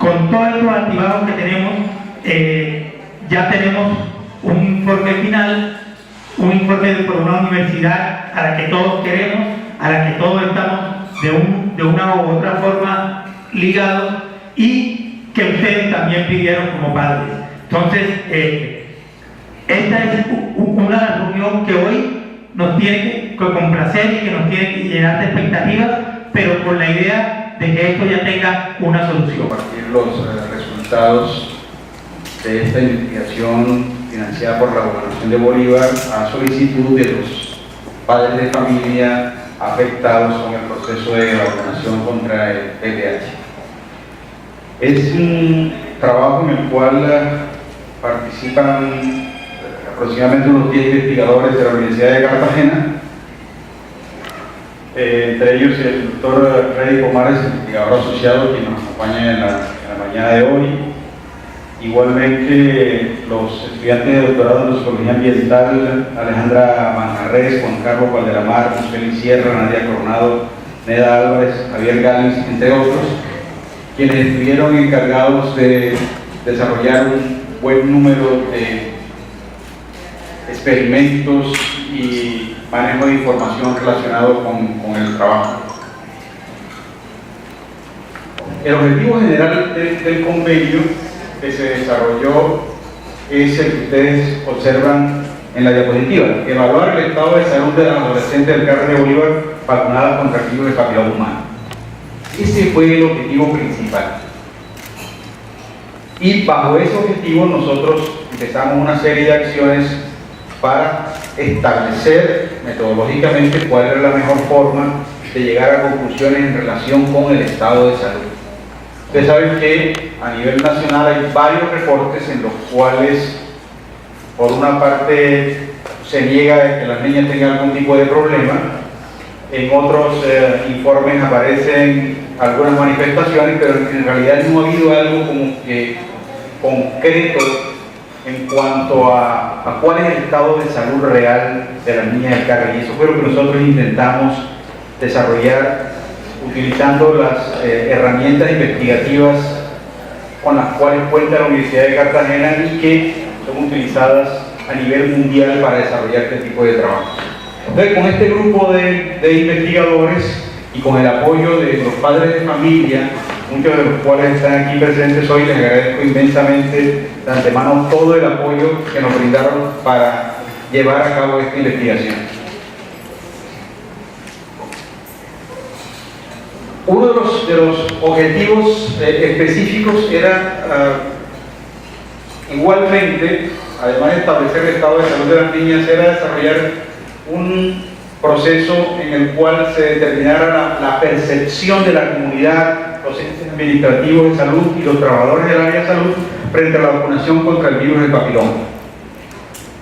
con todos estos altibajos que tenemos, ya tenemos un informe final, un informe por una universidad a la que todos queremos, a la que todos estamos de una u otra forma ligados y que ustedes también pidieron como padres. Entonces, esta es una reunión que hoy nos tiene que complacer y que nos tiene que llenar de expectativas, pero con la idea de que esto ya tenga una solución. Compartir los resultados de esta investigación financiada por la Gobernación de Bolívar a solicitud de los padres de familia afectados con el proceso de vacunación contra el VIH. Es un trabajo en el cual participan aproximadamente unos 10 investigadores de la Universidad de Cartagena, entre ellos el doctor Freddy Pomares, investigador asociado, quien nos acompaña en la mañana de hoy. Igualmente los estudiantes de doctorado en psicología ambiental, Alejandra Manjarres, Juan Carlos Valdelamar, José Sierra, Nadia Coronado, Neda Álvarez, Javier Gálvez, entre otros, quienes estuvieron encargados de desarrollar un buen número de experimentos y manejo de información relacionado con el trabajo. El objetivo general del convenio que se desarrolló es el que ustedes observan en la diapositiva: evaluar el estado de salud de las adolescentes del Cártel de Bolívar vacunadas contra el virus del papiloma humano. Ese fue el objetivo principal. Y bajo ese objetivo nosotros empezamos una serie de acciones para establecer metodológicamente cuál era la mejor forma de llegar a conclusiones en relación con el estado de salud. Ustedes saben que a nivel nacional hay varios reportes en los cuales, por una parte, se niega que las niñas tengan algún tipo de problema, en otros informes aparecen algunas manifestaciones, pero en realidad no ha habido algo como que concreto en cuanto a cuál es el estado de salud real de las niñas del Carri. Y eso fue lo que nosotros intentamos desarrollar utilizando las herramientas investigativas con las cuales cuenta la Universidad de Cartagena y que son utilizadas a nivel mundial para desarrollar este tipo de trabajo. Entonces, con este grupo de investigadores y con el apoyo de los padres de familia, muchos de los cuales están aquí presentes hoy, les agradezco inmensamente de antemano todo el apoyo que nos brindaron para llevar a cabo esta investigación. Uno de los objetivos específicos era igualmente, además de establecer el estado de salud de las niñas, era desarrollar un proceso en el cual se determinara la percepción de la comunidad, los entes administrativos de salud y los trabajadores del área de salud frente a la vacunación contra el virus del papiloma.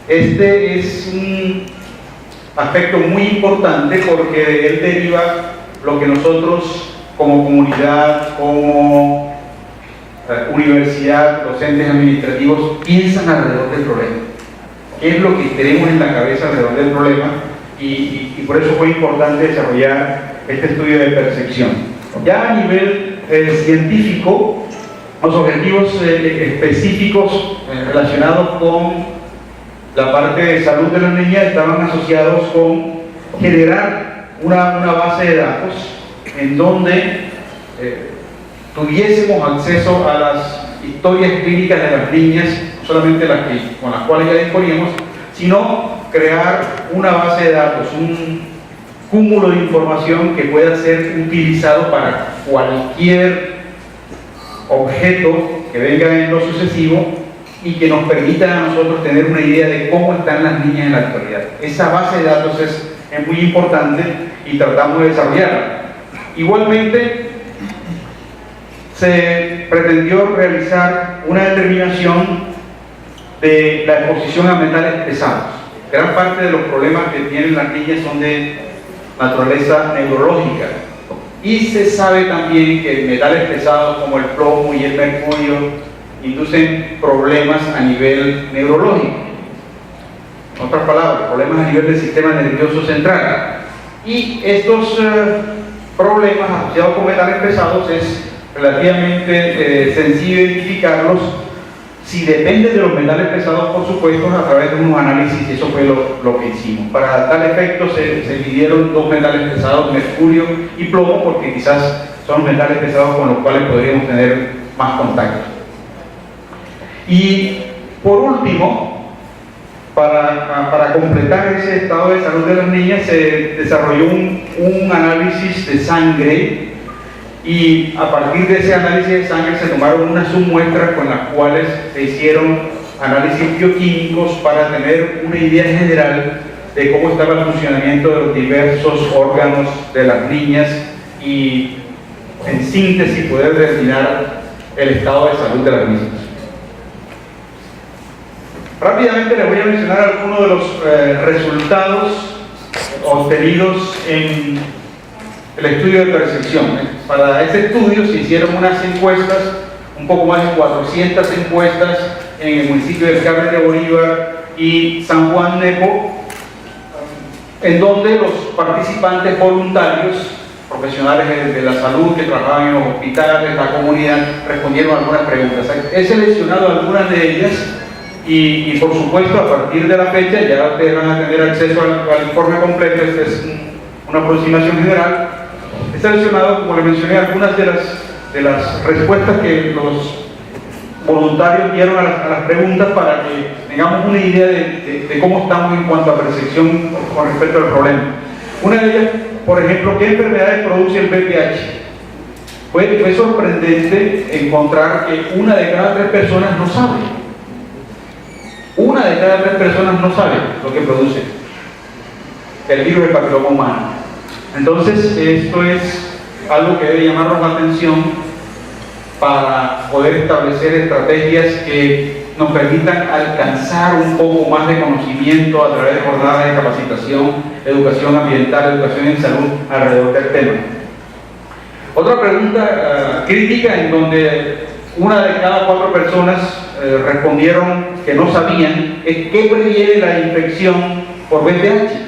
Este es un aspecto muy importante porque de él deriva lo que nosotros como comunidad, como universidad, los entes administrativos piensan alrededor del problema. ¿Qué es lo que tenemos en la cabeza alrededor del problema? Y por eso fue importante desarrollar este estudio de percepción. Ya a nivel científico, los objetivos específicos relacionados con la parte de salud de las niñas estaban asociados con generar una base de datos en donde tuviésemos acceso a las historias clínicas de las niñas, no solamente con las cuales ya disponíamos, sino crear una base de datos, un cúmulo de información que pueda ser utilizado para cualquier objeto que venga en lo sucesivo y que nos permita a nosotros tener una idea de cómo están las niñas en la actualidad. Esa base de datos es muy importante y tratamos de desarrollarla. Igualmente, se pretendió realizar una determinación de la exposición a metales pesados. Gran parte de los problemas que tienen las niñas son de naturaleza neurológica. Y se sabe también que metales pesados como el plomo y el mercurio inducen problemas a nivel neurológico. En otras palabras, problemas a nivel del sistema nervioso central. Y estos problemas asociados con metales pesados es relativamente sencillo identificarlos. Si depende de los metales pesados, por supuesto, a través de unos análisis, y eso fue lo que hicimos. Para tal efecto se midieron dos metales pesados, mercurio y plomo, porque quizás son metales pesados con los cuales podríamos tener más contacto. Y por último, para completar ese estado de salud de las niñas, se desarrolló un análisis de sangre, y a partir de ese análisis de sangre se tomaron unas submuestras con las cuales se hicieron análisis bioquímicos para tener una idea general de cómo estaba el funcionamiento de los diversos órganos de las niñas y, en síntesis, poder determinar el estado de salud de las mismas. Rápidamente les voy a mencionar algunos de los resultados obtenidos en el estudio de percepción. Para este estudio se hicieron unas encuestas, un poco más de 400 encuestas en el municipio del Carmen de Bolívar y San Juan Nepo, en donde los participantes voluntarios, profesionales de la salud que trabajaban en los hospitales, la comunidad, respondieron algunas preguntas. He seleccionado algunas de ellas y por supuesto, a partir de la fecha ya ustedes van a tener acceso al informe completo. Esta es una aproximación general. He seleccionado, como les mencioné, algunas de las respuestas que los voluntarios dieron a las preguntas para que tengamos una idea de cómo estamos en cuanto a percepción con respecto al problema. Una de ellas, por ejemplo, ¿qué enfermedades produce el VPH? Fue sorprendente encontrar que una de cada 3 personas no sabe. Una de cada 3 personas no sabe lo que produce el virus del papiloma humano. Entonces, esto es algo que debe llamarnos la atención para poder establecer estrategias que nos permitan alcanzar un poco más de conocimiento a través de jornadas de capacitación, educación ambiental, educación en salud alrededor del tema. Otra pregunta crítica, en donde una de cada 4 personas respondieron que no sabían, es qué previene la infección por VPH.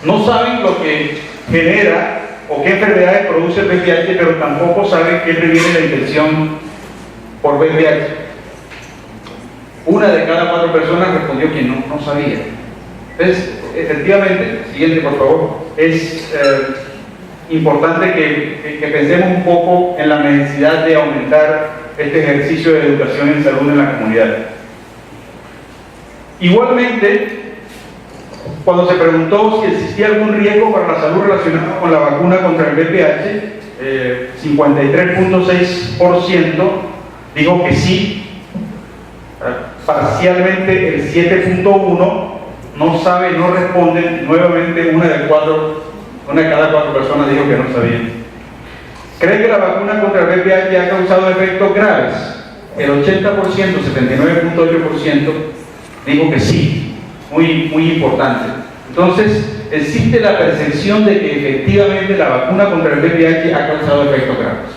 No saben lo que genera o qué enfermedades produce el VPH, pero tampoco saben qué previene la infección por VPH. Una de cada 4 personas respondió que no sabía. Entonces, efectivamente, siguiente por favor, es importante que pensemos un poco en la necesidad de aumentar este ejercicio de educación en salud en la comunidad. Igualmente, cuando se preguntó si existía algún riesgo para la salud relacionado con la vacuna contra el VPH, 53.6% dijo que sí. Parcialmente el 7.1% no sabe, no responde. Nuevamente una de cada 4 personas dijo que no sabían. ¿Cree que la vacuna contra el VPH ha causado efectos graves? El 80%, 79.8% dijo que sí. Muy importante. Entonces, existe la percepción de que efectivamente la vacuna contra el VPH ha causado efectos graves.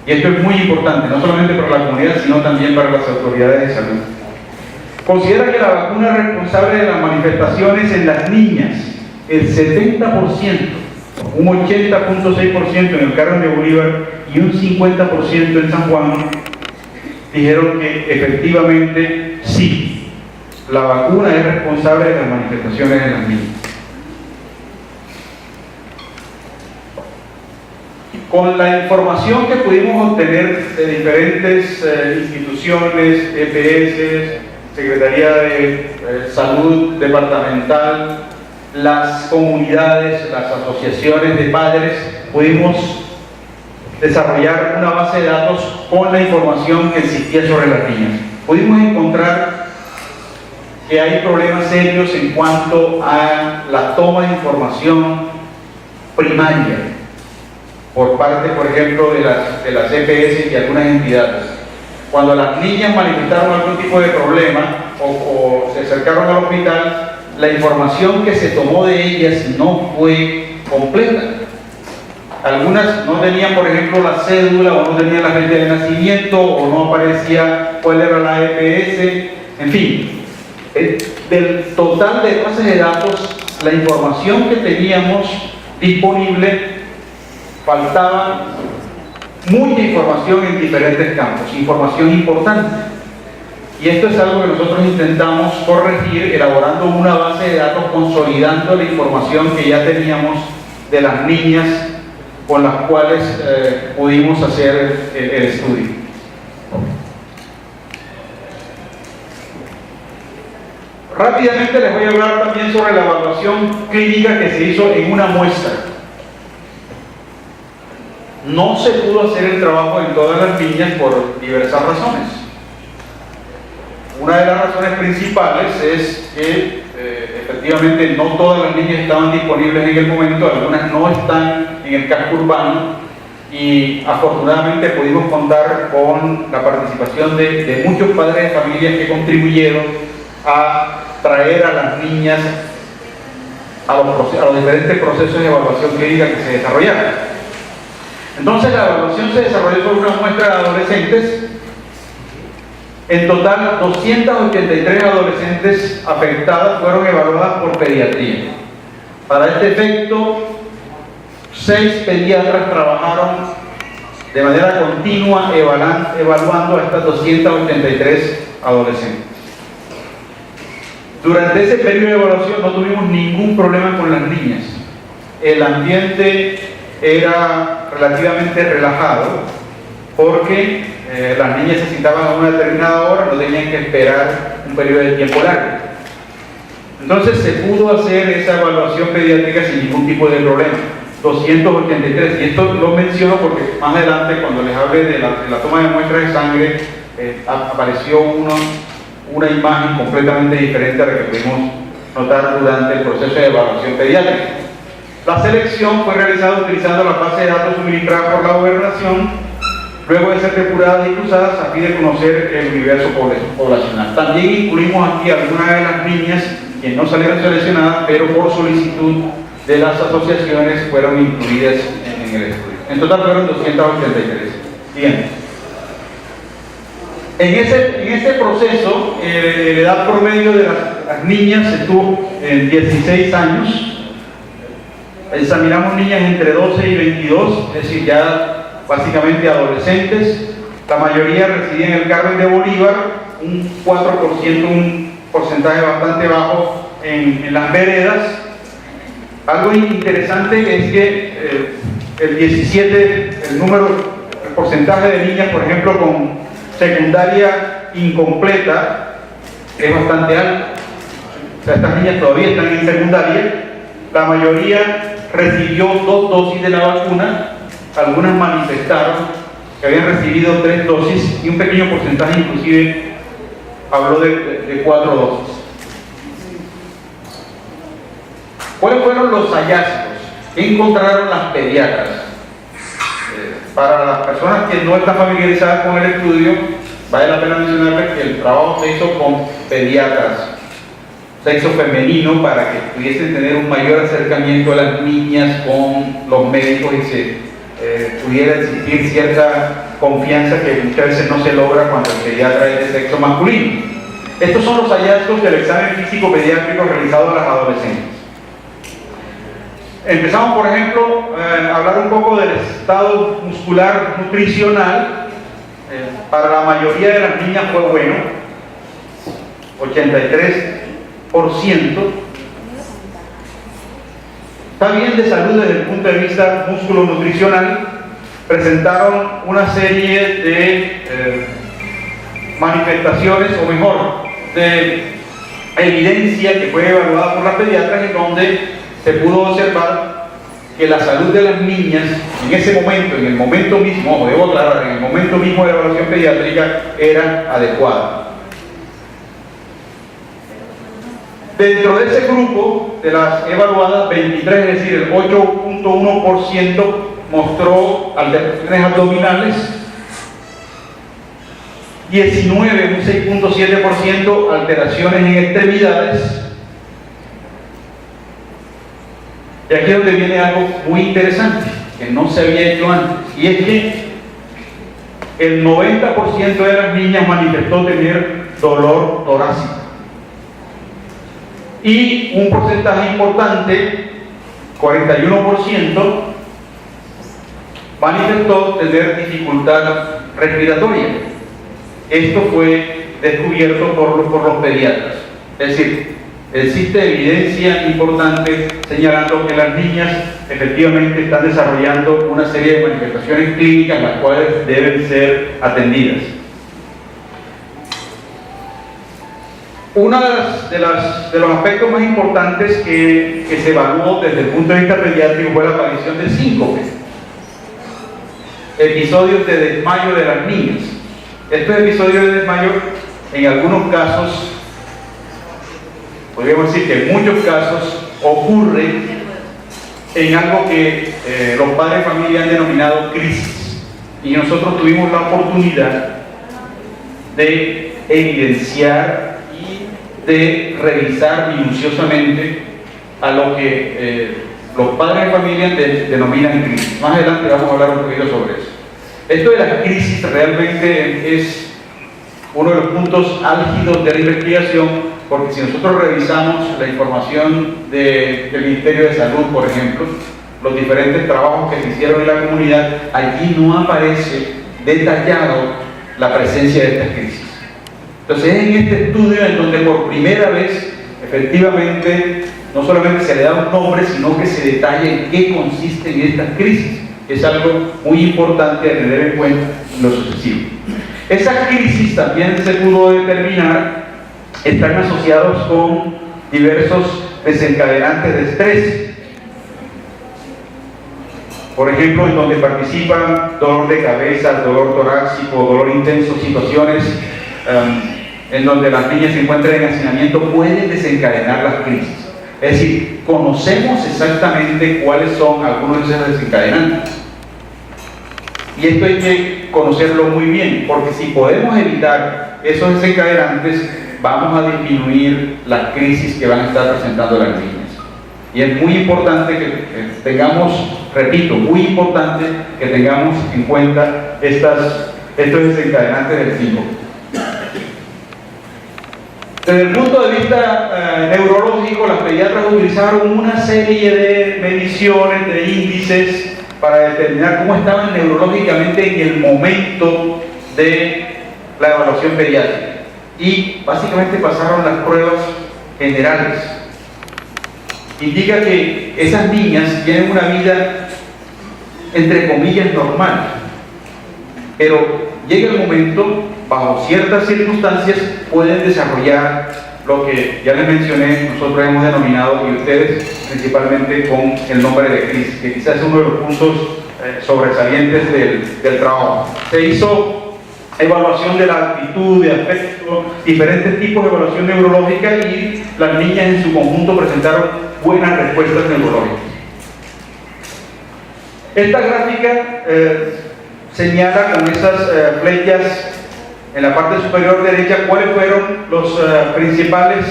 Y esto es muy importante, no solamente para la comunidad, sino también para las autoridades de salud. Considera que la vacuna es responsable de las manifestaciones en las niñas. El 70%, un 80.6% en el Carmen de Bolívar y un 50% en San Juan, dijeron que efectivamente sí. La vacuna es responsable de las manifestaciones en las niñas. Con la información que pudimos obtener de diferentes instituciones, EPS, Secretaría de Salud Departamental, las comunidades, las asociaciones de padres, pudimos desarrollar una base de datos con la información que existía sobre las niñas. Pudimos encontrar que hay problemas serios en cuanto a la toma de información primaria por parte, por ejemplo, de las EPS y algunas entidades. Cuando las niñas manifestaron algún tipo de problema o se acercaron al hospital, la información que se tomó de ellas no fue completa. Algunas no tenían, por ejemplo, la cédula, o no tenían la fecha de nacimiento, o no aparecía cuál era la EPS, en fin. Del total de bases de datos, la información que teníamos disponible faltaba mucha información en diferentes campos, información importante. Y esto es algo que nosotros intentamos corregir elaborando una base de datos, consolidando la información que ya teníamos de las niñas con las cuales pudimos hacer el estudio. Rápidamente les voy a hablar también sobre la evaluación clínica que se hizo en una muestra. No se pudo hacer el trabajo en todas las niñas por diversas razones. Una de las razones principales es que efectivamente no todas las niñas estaban disponibles en el momento, algunas no están en el casco urbano, y afortunadamente pudimos contar con la participación de muchos padres de familias que contribuyeron a traer a las niñas a los diferentes procesos de evaluación clínica que se desarrollaron. Entonces la evaluación se desarrolló sobre una muestra de adolescentes. En total, 283 adolescentes afectadas fueron evaluadas por pediatría. Para este efecto, 6 pediatras trabajaron de manera continua evaluando a estas 283 adolescentes. Durante ese periodo de evaluación no tuvimos ningún problema con las niñas. El ambiente era relativamente relajado porque las niñas se citaban a una determinada hora, no tenían que esperar un periodo de tiempo largo. Entonces se pudo hacer esa evaluación pediátrica sin ningún tipo de problema. 283, y esto lo menciono porque más adelante, cuando les hable de la toma de muestras de sangre, apareció una imagen completamente diferente a la que pudimos notar durante el proceso de evaluación pediátrica. La selección fue realizada utilizando la base de datos suministrada por la gobernación, luego de ser depuradas y cruzadas a fin de conocer el universo poblacional. También incluimos aquí algunas de las niñas que no salieron seleccionadas, pero por solicitud de las asociaciones fueron incluidas en el estudio. En total fueron 283. Bien. En ese proceso, la edad promedio de las niñas estuvo en 16 años. Examinamos niñas entre 12 y 22, es decir, ya básicamente adolescentes. La mayoría residía en el Carmen de Bolívar, un 4%, un porcentaje bastante bajo en las veredas. Algo interesante es que el porcentaje de niñas, por ejemplo, con secundaria incompleta es bastante alto. O sea, estas niñas todavía están en secundaria. La mayoría recibió 2 dosis de la vacuna, algunas manifestaron que habían recibido 3 dosis y un pequeño porcentaje inclusive habló de 4 dosis. ¿Cuáles fueron los hallazgos que encontraron las pediatras? Para las personas que no están familiarizadas con el estudio, vale la pena mencionarles que el trabajo se hizo con pediatras, sexo femenino, para que pudiesen tener un mayor acercamiento a las niñas con los médicos y se pudiera existir cierta confianza que muchas veces no se logra cuando el pediatra es de sexo masculino. Estos son los hallazgos del examen físico pediátrico realizado a las adolescentes. Empezamos, por ejemplo, a hablar un poco del estado muscular nutricional. Para la mayoría de las niñas fue bueno, 83%. Está bien de salud desde el punto de vista músculo-nutricional. Presentaron una serie de manifestaciones, o mejor, de evidencia que fue evaluada por las pediatras, en donde se pudo observar que la salud de las niñas en ese momento, en el momento mismo, debo aclarar, en el momento mismo de la evaluación pediátrica, era adecuada. Dentro de ese grupo de las evaluadas, 23, es decir, el 8.1% mostró alteraciones abdominales, 19, un 6.7% alteraciones en extremidades. Y aquí es donde viene algo muy interesante, que no se había hecho antes, y es que el 90% de las niñas manifestó tener dolor torácico. Y un porcentaje importante, 41%, manifestó tener dificultad respiratoria. Esto fue descubierto por los pediatras. Es decir, existe evidencia importante señalando que las niñas efectivamente están desarrollando una serie de manifestaciones clínicas las cuales deben ser atendidas. Uno de los aspectos más importantes que se evaluó desde el punto de vista pediátrico fue la aparición de síncope, episodios de desmayo de las niñas. Estos episodios de desmayo, en algunos casos, podríamos decir que en muchos casos, ocurre en algo que los padres de familia han denominado crisis. Y nosotros tuvimos la oportunidad de evidenciar y de revisar minuciosamente a lo que los padres de familia denominan crisis. Más adelante vamos a hablar un poquito sobre eso. Esto de las crisis realmente es uno de los puntos álgidos de la investigación, porque si nosotros revisamos la información del Ministerio de Salud, por ejemplo, los diferentes trabajos que se hicieron en la comunidad, allí no aparece detallado la presencia de estas crisis. Entonces es en este estudio en donde por primera vez, efectivamente, no solamente se le da un nombre, sino que se detalla en qué consisten estas crisis. Es algo muy importante a tener en cuenta en lo sucesivo. Esas crisis también se pudo determinar, están asociados con diversos desencadenantes de estrés. Por ejemplo, en donde participan dolor de cabeza, dolor torácico, dolor intenso, situaciones en donde las niñas se encuentran en hacinamiento, pueden desencadenar las crisis. Es decir, conocemos exactamente cuáles son algunos de esos desencadenantes. Y esto hay que conocerlo muy bien, porque si podemos evitar esos desencadenantes, vamos a disminuir las crisis que van a estar presentando las niñas. Y es muy importante que tengamos, repito, muy importante que tengamos en cuenta estos desencadenantes del síncope. Desde el punto de vista neurológico, las pediatras utilizaron una serie de mediciones, de índices, para determinar cómo estaban neurológicamente en el momento de la evaluación pediátrica. Y básicamente pasaron las pruebas generales. Indica que esas niñas tienen una vida, entre comillas, normal. Pero llega el momento, bajo ciertas circunstancias, pueden desarrollar lo que ya les mencioné, nosotros hemos denominado, y ustedes principalmente, con el nombre de crisis, que quizás es uno de los puntos sobresalientes del trabajo. Se hizo evaluación de la actitud, de afecto, diferentes tipos de evaluación neurológica, y las niñas en su conjunto presentaron buenas respuestas neurológicas. Esta gráfica señala con esas flechas en la parte superior derecha cuáles fueron las principales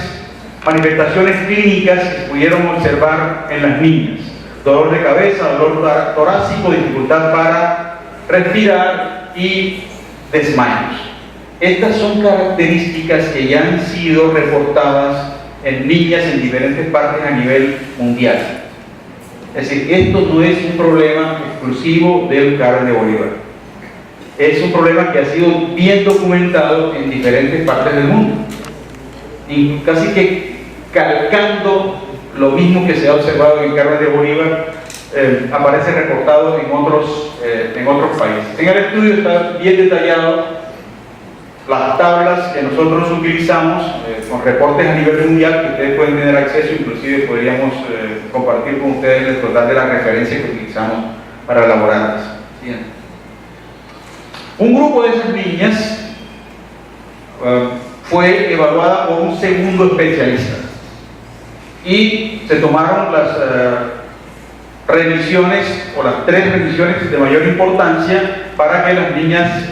manifestaciones clínicas que se pudieron observar en las niñas. Dolor de cabeza, dolor torácico, dificultad para respirar y desmayos. Estas son características que ya han sido reportadas en niñas en diferentes partes a nivel mundial. Es decir, esto no es un problema exclusivo del Carmen de Bolívar. Es un problema que ha sido bien documentado en diferentes partes del mundo, y casi que calcando lo mismo que se ha observado en Carmen de Bolívar, aparece reportado en otros países. En el estudio está bien detallado las tablas que nosotros utilizamos con reportes a nivel mundial, que ustedes pueden tener acceso, inclusive podríamos compartir con ustedes el total de las referencias que utilizamos para elaborarlas. Siguiente. Un grupo de esas niñas fue evaluada por un segundo especialista y se tomaron las revisiones, o las 3 revisiones de mayor importancia, para que las niñas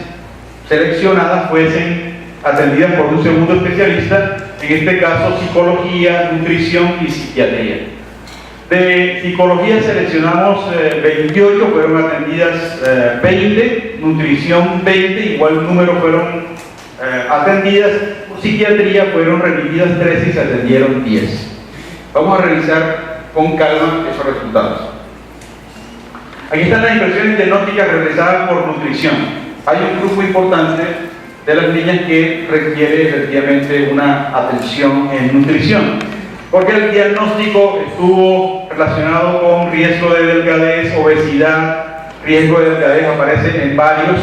seleccionadas fuesen atendidas por un segundo especialista, en este caso psicología, nutrición y psiquiatría. De psicología seleccionamos 28, fueron atendidas 20, nutrición 20, igual número fueron atendidas, por psiquiatría fueron remitidas 13 y se atendieron 10. Vamos a revisar con calma esos resultados. Aquí están las impresiones diagnósticas realizadas por nutrición. Hay un grupo importante de las niñas que requiere efectivamente una atención en nutrición, porque el diagnóstico estuvo relacionado con riesgo de delgadez, obesidad, riesgo de delgadez aparece en varios.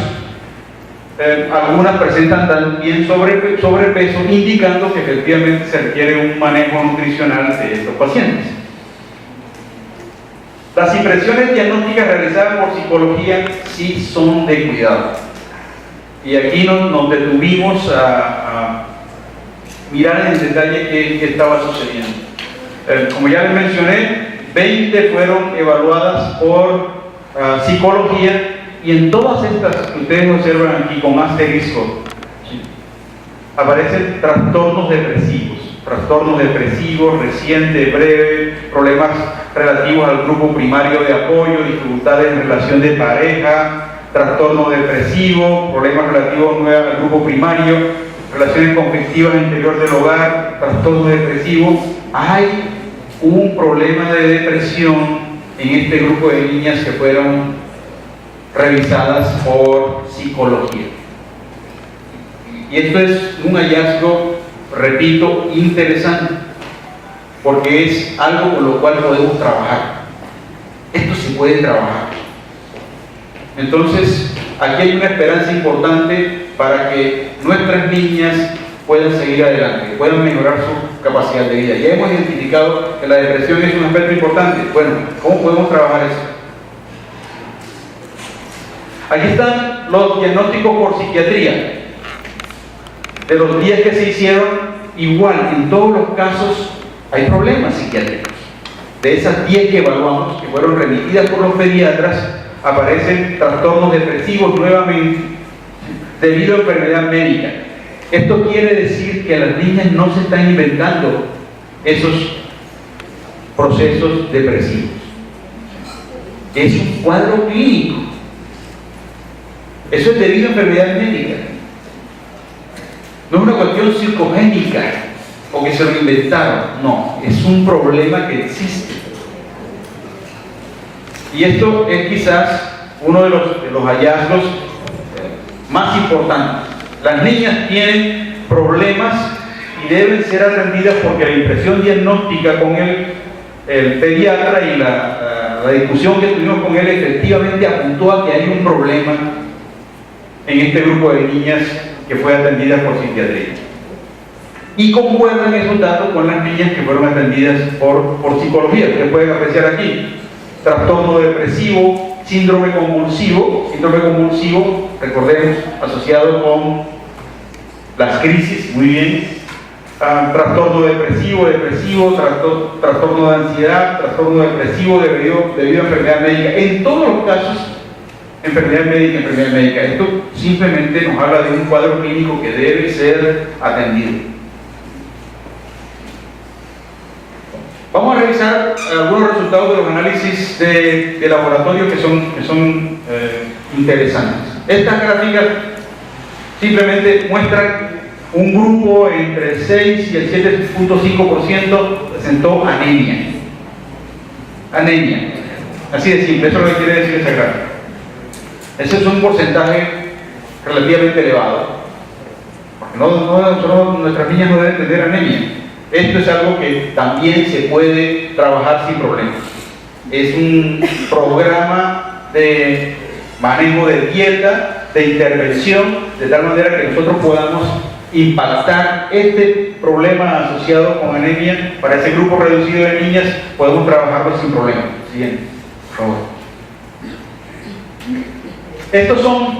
Algunas presentan también sobrepeso, indicando que efectivamente se requiere un manejo nutricional de estos pacientes. Las impresiones diagnósticas realizadas por psicología sí son de cuidado. Y aquí nos detuvimos a mirar en detalle qué estaba sucediendo. Como ya les mencioné, 20 fueron evaluadas por psicología, y en todas estas que ustedes observan aquí con asterisco, ¿sí?, aparecen trastornos depresivos, reciente, breve, problemas relativos al grupo primario de apoyo, dificultades en relación de pareja, trastorno depresivo, problemas relativos al grupo primario, relaciones conflictivas al interior del hogar, trastorno depresivo. Hay un problema de depresión en este grupo de niñas que fueron revisadas por psicología. Y esto es un hallazgo, repito, interesante, porque es algo con lo cual podemos trabajar. Esto se puede trabajar. Entonces, aquí hay una esperanza importante para que nuestras niñas puedan seguir adelante, puedan mejorar su capacidad de vida. Ya hemos identificado que la depresión es un aspecto importante. Bueno, ¿cómo podemos trabajar eso? Aquí están los diagnósticos por psiquiatría. De los 10 que se hicieron, igual, en todos los casos hay problemas psiquiátricos. De esas 10 que evaluamos, que fueron remitidas por los pediatras, aparecen trastornos depresivos nuevamente debido a enfermedad médica. Esto quiere decir que las niñas no se están inventando esos procesos depresivos. Es un cuadro clínico. Eso es debido a enfermedad médica. No es una cuestión psicogénica o que se lo inventaron. No, es un problema que existe. Y esto es quizás uno de los hallazgos más importantes. Las niñas tienen problemas y deben ser atendidas porque la impresión diagnóstica con el pediatra y la discusión que tuvimos con él efectivamente apuntó a que hay un problema en este grupo de niñas que fue atendida por psiquiatría. Y concuerdan esos datos con las niñas que fueron atendidas por psicología. Ustedes pueden apreciar aquí: trastorno depresivo, síndrome convulsivo, recordemos, asociado con las crisis, muy bien, trastorno depresivo, trastorno de ansiedad, trastorno depresivo debido a enfermedad médica. En todos los casos, enfermedad médica. Esto simplemente nos habla de un cuadro clínico que debe ser atendido. Vamos a revisar algunos resultados de los análisis de laboratorio que son interesantes. Estas gráficas simplemente muestran un grupo entre el 6 y el 7.5% presentó anemia. Así de simple, eso es lo que quiere decir esa gráfica. Ese es un porcentaje relativamente elevado. Porque nuestras niñas no deben tener anemia. Esto es algo que también se puede trabajar sin problemas. Es un programa de manejo de dieta, de intervención, de tal manera que nosotros podamos impactar este problema asociado con anemia. Para ese grupo reducido de niñas podemos trabajarlo sin problemas. Siguiente, por favor. Estos son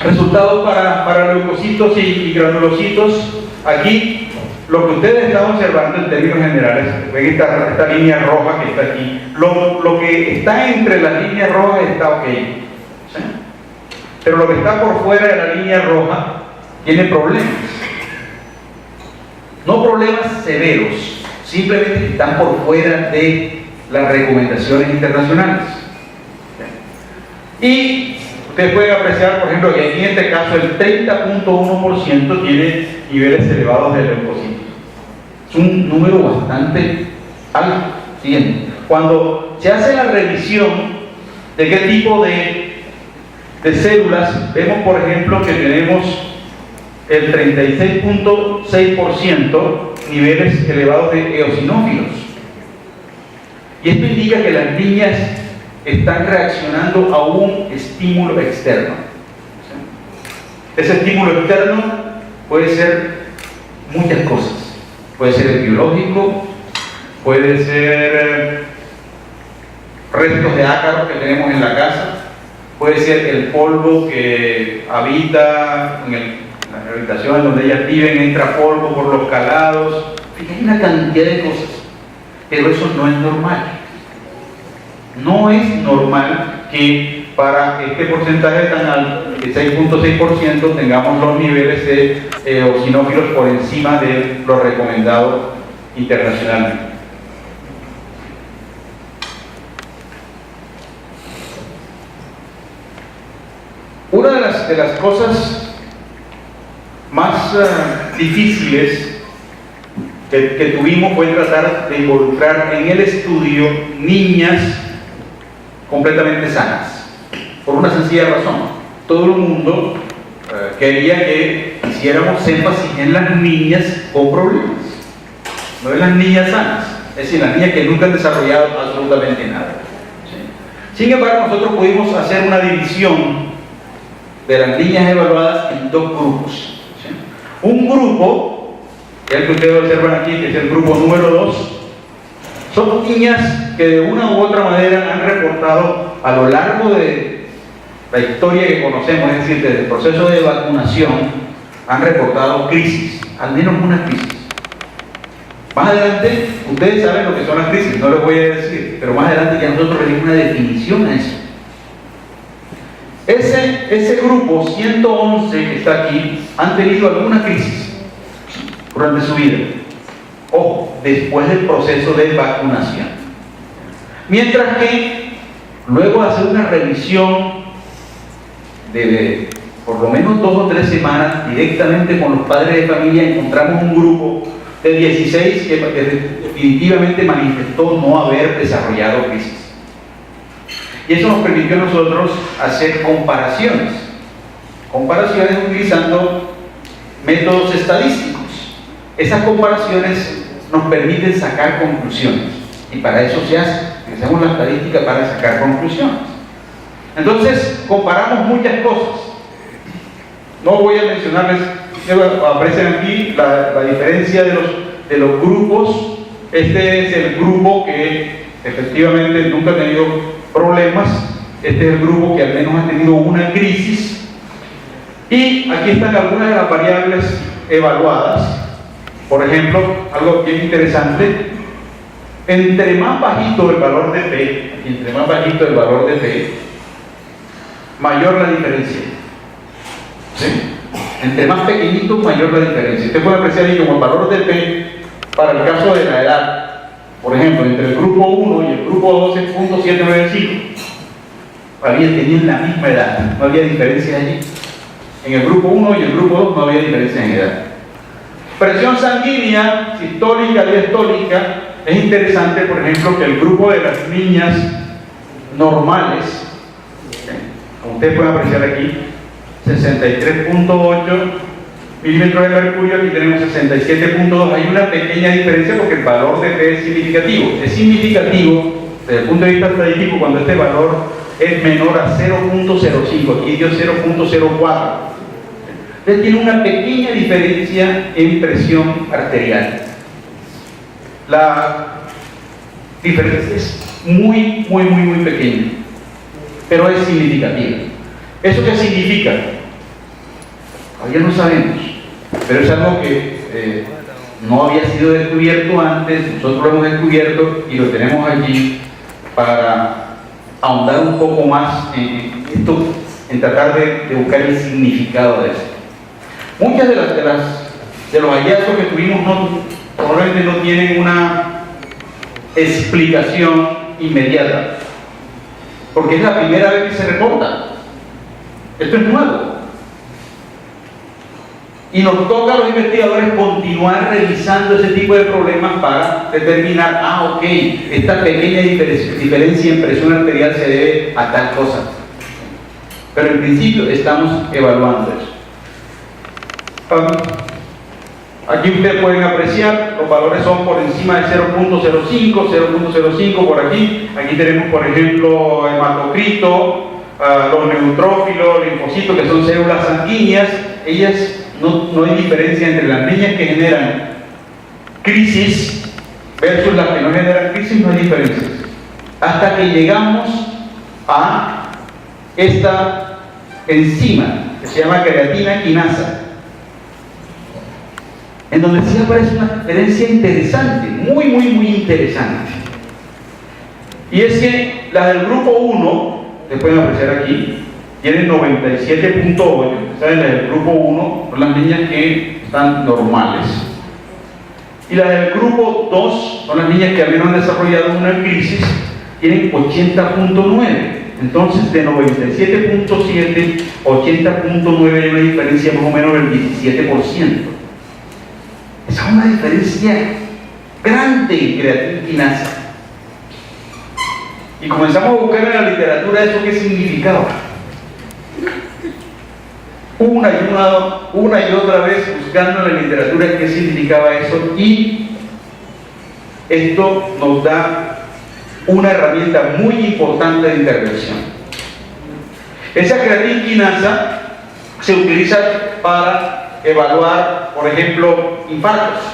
resultados para leucocitos y granulocitos. Aquí lo que ustedes están observando en términos generales, ven esta línea roja que está aquí, lo que está entre las líneas rojas está ok, ¿sí? Pero lo que está por fuera de la línea roja tiene problemas. No problemas severos, simplemente están por fuera de las recomendaciones internacionales. Y ustedes pueden apreciar, por ejemplo, que en este caso el 30.1% tiene niveles elevados de leucocitos. Es un número bastante alto. Siguiente. Cuando se hace la revisión ¿De qué tipo de células? Vemos, por ejemplo, que tenemos el 36.6% niveles elevados de eosinófilos. Y esto indica que las niñas están reaccionando a un estímulo externo. Ese estímulo externo puede ser muchas cosas. Puede ser el biológico, puede ser restos de ácaros que tenemos en la casa, puede ser el polvo que habita en las habitaciones donde ellas viven, entra polvo por los calados. Hay una cantidad de cosas, pero eso no es normal. No es normal que para este porcentaje tan alto, de 6.6%, tengamos los niveles de eosinófilos por encima de lo recomendado internacionalmente. Una de las cosas más difíciles que tuvimos fue tratar de involucrar en el estudio niñas completamente sanas, por una sencilla razón. Todo el mundo quería que hiciéramos énfasis en las niñas con problemas, no en las niñas sanas, es decir, las niñas que nunca han desarrollado absolutamente nada. ¿Sí? Sin embargo, nosotros pudimos hacer una división de las niñas evaluadas en dos grupos. ¿Sí? Un grupo, que es el que ustedes observan aquí, que es el grupo número 2, son niñas que de una u otra manera han reportado a lo largo de la historia que conocemos, es decir, desde el proceso de vacunación, han reportado crisis, al menos una crisis. Más adelante, ustedes saben lo que son las crisis, no les voy a decir, pero más adelante ya nosotros le dimos una definición a eso. Ese grupo 111 que está aquí han tenido alguna crisis durante su vida. Ojo, después del proceso de vacunación. Mientras que luego de hacer una revisión de por lo menos 2 o 3 semanas directamente con los padres de familia, encontramos un grupo de 16 que definitivamente manifestó no haber desarrollado crisis. Y eso nos permitió a nosotros hacer comparaciones utilizando métodos estadísticos. Esas comparaciones nos permiten sacar conclusiones, y para eso se hace, utilizamos la estadística para sacar conclusiones. Entonces, comparamos muchas cosas. No voy a mencionarles, aparecen aquí la diferencia de los grupos. Este es el grupo que efectivamente nunca ha tenido problemas. Este es el grupo que al menos ha tenido una crisis. Y aquí están algunas de las variables evaluadas. Por ejemplo, algo bien interesante: entre más bajito el valor de P, mayor la diferencia. ¿Sí? Entre más pequeñito, mayor la diferencia. Usted puede apreciar ahí como el valor de P para el caso de la edad. Por ejemplo, entre el grupo 1 y el grupo 2 es 0.795. Tenían la misma edad, no había diferencia allí. En el grupo 1 y el grupo 2 no había diferencia en edad. Presión sanguínea, sistólica, diastólica. Es interesante, por ejemplo, que el grupo de las niñas normales, como ustedes pueden apreciar aquí, 63.8 milímetros de mercurio, aquí tenemos 67.2. Hay una pequeña diferencia porque el valor de P es significativo. Es significativo desde el punto de vista estadístico cuando este valor es menor a 0.05. Aquí dio 0.04. Entonces tiene una pequeña diferencia en presión arterial. La diferencia es muy pequeña, pero es significativa. ¿Eso qué significa? Todavía no sabemos, pero es algo que no había sido descubierto antes. Nosotros lo hemos descubierto y lo tenemos allí para ahondar un poco más en esto, en tratar de buscar el significado de esto. Muchas de los hallazgos que tuvimos probablemente no tienen una explicación inmediata, porque es la primera vez que se reporta. Esto es nuevo. Y nos toca a los investigadores continuar revisando ese tipo de problemas para determinar, ok, esta pequeña diferencia en presión arterial se debe a tal cosa. Pero en principio estamos evaluando eso. Aquí ustedes pueden apreciar, los valores son por encima de 0.05, 0.05 por aquí. Aquí tenemos, por ejemplo, hematocrito, los neutrófilos, linfocitos, que son células sanguíneas. Ellas no hay diferencia entre las niñas que generan crisis versus las que no generan crisis, no hay diferencia. Hasta que llegamos a esta enzima que se llama creatina quinasa, en donde sí aparece una diferencia interesante, muy interesante. Y es que las del grupo 1, ustedes pueden apreciar aquí, tienen 97.8, ¿saben? Las del grupo 1 son las niñas que están normales. Y las del grupo 2 son las niñas que al menos han desarrollado una crisis, tienen 80.9. Entonces, de 97.7 a 80.9 hay una diferencia más o menos del 17%. Esa es una diferencia grande en creatina quinasa. Y comenzamos a buscar en la literatura eso qué significaba. Una y otra vez buscando en la literatura qué significaba eso, y esto nos da una herramienta muy importante de intervención. Esa creatina quinasa se utiliza para evaluar, por ejemplo, infartos.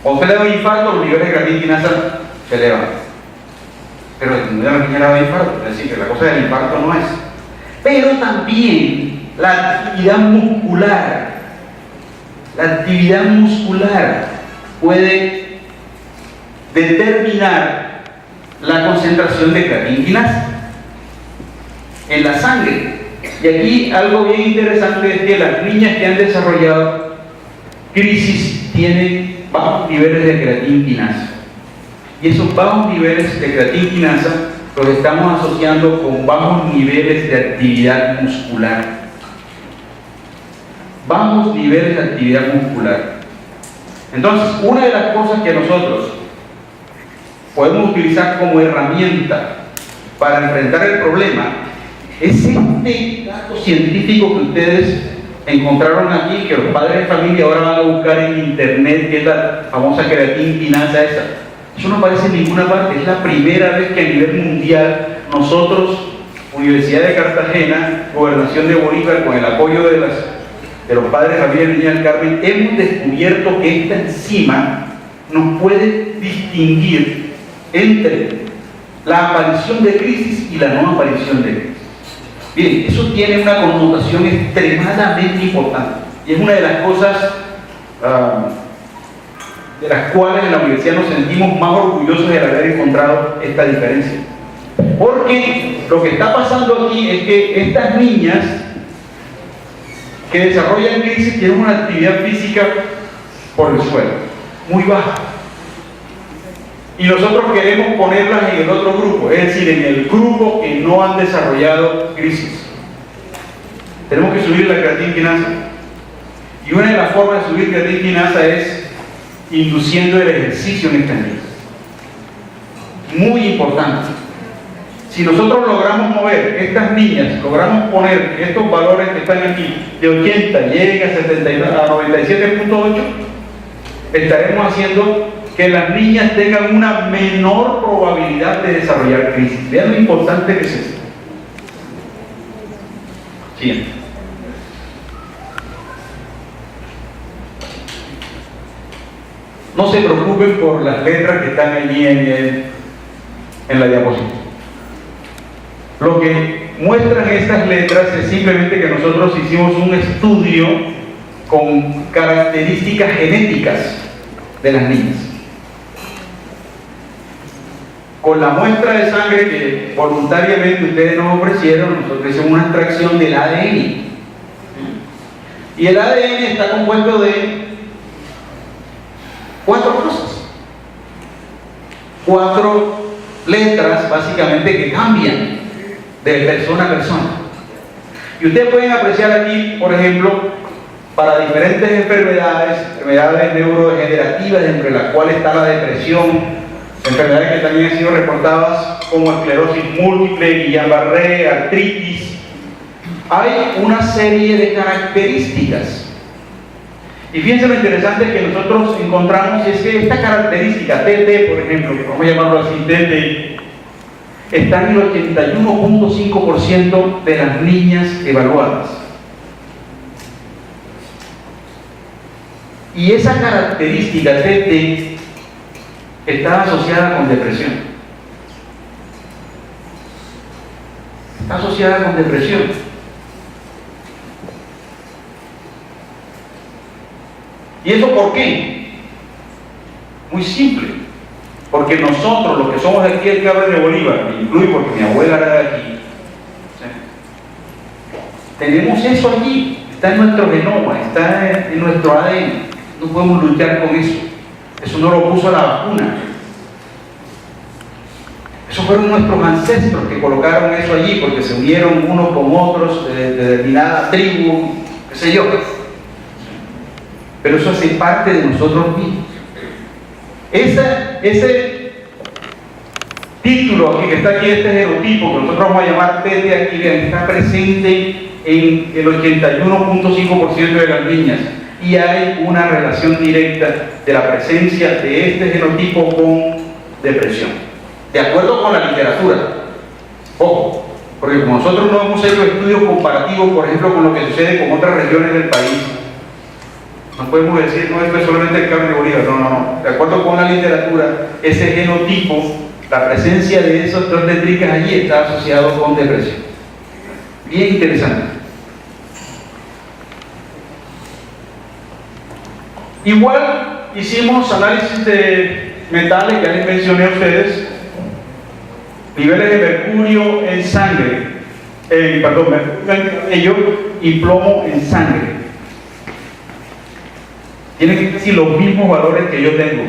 Cuando usted le da un infarto, los niveles de creatina quinasa se elevan. Pero no la niña le da infarto, es decir, que la cosa del infarto no es. Pero también la actividad muscular puede determinar la concentración de creatina quinasa en la sangre. Y aquí algo bien interesante es que las niñas que han desarrollado crisis tienen bajos niveles de creatina quinasa. Y esos bajos niveles de creatina quinasa los estamos asociando con bajos niveles de actividad muscular. Bajos niveles de actividad muscular. Entonces, una de las cosas que nosotros podemos utilizar como herramienta para enfrentar el problema es este dato científico que ustedes encontraron aquí, que los padres de familia ahora van a buscar en internet, que es la famosa creatina quinasa esa. Eso no aparece en ninguna parte. Es la primera vez que a nivel mundial nosotros, Universidad de Cartagena, Gobernación de Bolívar, con el apoyo de los padres de familia de Niña del Carmen, hemos descubierto que esta enzima nos puede distinguir entre la aparición de crisis y la no aparición de crisis. Bien, eso tiene una connotación extremadamente importante y es una de las cosas de las cuales en la universidad nos sentimos más orgullosos de haber encontrado esta diferencia. Porque lo que está pasando aquí es que estas niñas que desarrollan crisis tienen una actividad física por el suelo, muy baja. Y nosotros queremos ponerlas en el otro grupo, es decir, en el grupo que no han desarrollado crisis. Tenemos que subir la creatina quinasa. Y una de las formas de subir creatina quinasa es induciendo el ejercicio en estas niñas. Muy importante. Si nosotros logramos mover estas niñas, logramos poner estos valores que están aquí, de 80 llega a 97.8, estaremos haciendo que las niñas tengan una menor probabilidad de desarrollar crisis. Vean lo importante que es esto. Siguiente. No se preocupen por las letras que están allí en la diapositiva. Lo que muestran estas letras es simplemente que nosotros hicimos un estudio con características genéticas de las niñas. Con la muestra de sangre que voluntariamente ustedes nos ofrecieron, nosotros hicimos una extracción del ADN. Y el ADN está compuesto de 4 cosas. 4 letras básicamente que cambian de persona a persona. Y ustedes pueden apreciar aquí, por ejemplo, para diferentes enfermedades neurodegenerativas, entre las cuales está la depresión, enfermedades que también han sido reportadas como esclerosis múltiple, Guillain-Barré, artritis. Hay una serie de características. Y fíjense lo interesante que nosotros encontramos, y es que esta característica, TT, por ejemplo, que vamos a llamarlo así, TT, está en el 81.5% de las niñas evaluadas. Y esa característica TT está asociada con depresión. Está asociada con depresión. ¿Y eso por qué? Muy simple. Porque nosotros, los que somos de aquí del Cabo de Bolívar, me incluyo porque mi abuela era de aquí, ¿sí?, tenemos eso allí, está en nuestro genoma, está en nuestro ADN. No podemos luchar con eso. Eso no lo puso la vacuna. Esos fueron nuestros ancestros que colocaron eso allí porque se unieron unos con otros de determinada tribu, qué sé yo. Pero eso hace parte de nosotros mismos. Ese título aquí, que está aquí, este genotipo, que nosotros vamos a llamar TT aquí, vean, está presente en el 81.5% de las niñas. Y hay una relación directa de la presencia de este genotipo con depresión. De acuerdo con la literatura. Ojo, porque como nosotros no hemos hecho estudios comparativos, por ejemplo, con lo que sucede con otras regiones del país, no podemos decir, no, esto es solamente el Cabo de Bolívar, no. De acuerdo con la literatura, ese genotipo, la presencia de esos dos letricas allí está asociado con depresión. Bien interesante. Igual hicimos análisis de metales, ya les mencioné a ustedes, niveles de mercurio en sangre, mercurio en cabello y plomo en sangre. Tienen que decir los mismos valores que yo tengo.